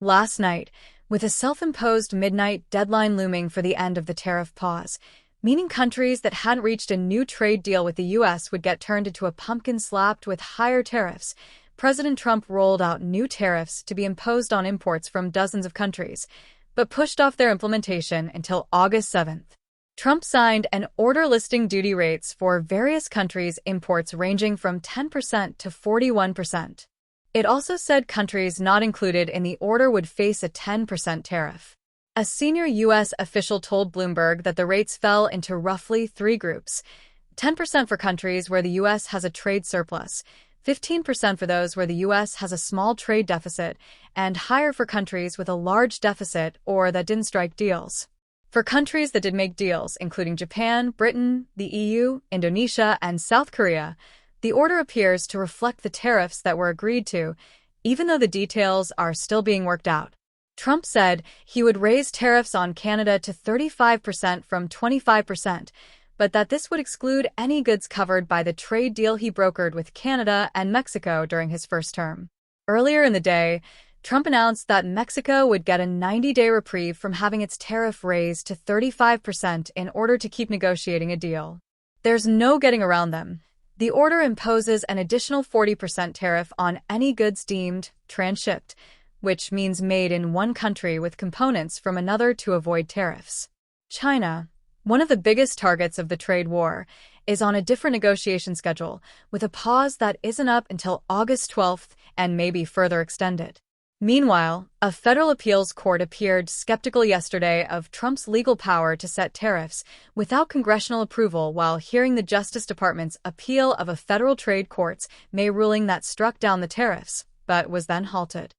Last night, with a self-imposed midnight deadline looming for the end of the tariff pause, meaning countries that hadn't reached a new trade deal with the U.S. would get turned into a pumpkin slapped with higher tariffs, President Trump rolled out new tariffs to be imposed on imports from dozens of countries, but pushed off their implementation until August 7th. Trump signed an order listing duty rates for various countries' imports ranging from 10% to 41%. It also said countries not included in the order would face a 10% tariff. A senior U.S. official told Bloomberg that the rates fell into roughly three groups: 10% for countries where the U.S. has a trade surplus, 15% for those where the U.S. has a small trade deficit, and higher for countries with a large deficit or that didn't strike deals. For countries that did make deals, including Japan, Britain, the EU, Indonesia, and South Korea, the order appears to reflect the tariffs that were agreed to, even though the details are still being worked out. Trump said he would raise tariffs on Canada to 35% from 25%, but that this would exclude any goods covered by the trade deal he brokered with Canada and Mexico during his first term. Earlier in the day, Trump announced that Mexico would get a 90-day reprieve from having its tariff raised to 35% in order to keep negotiating a deal. There's no getting around them. The order imposes an additional 40% tariff on any goods deemed transshipped, which means made in one country with components from another to avoid tariffs. China, one of the biggest targets of the trade war, is on a different negotiation schedule, with a pause that isn't up until August 12th and may be further extended. Meanwhile, a federal appeals court appeared skeptical yesterday of Trump's legal power to set tariffs without congressional approval while hearing the Justice Department's appeal of a federal trade court's May ruling that struck down the tariffs, but was then halted.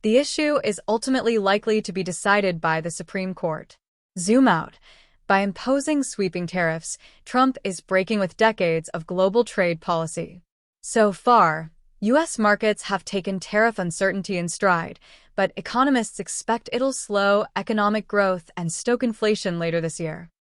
The issue is ultimately likely to be decided by the Supreme Court. Zoom out. By imposing sweeping tariffs, Trump is breaking with decades of global trade policy. So far, U.S. markets have taken tariff uncertainty in stride, but economists expect it'll slow economic growth and stoke inflation later this year.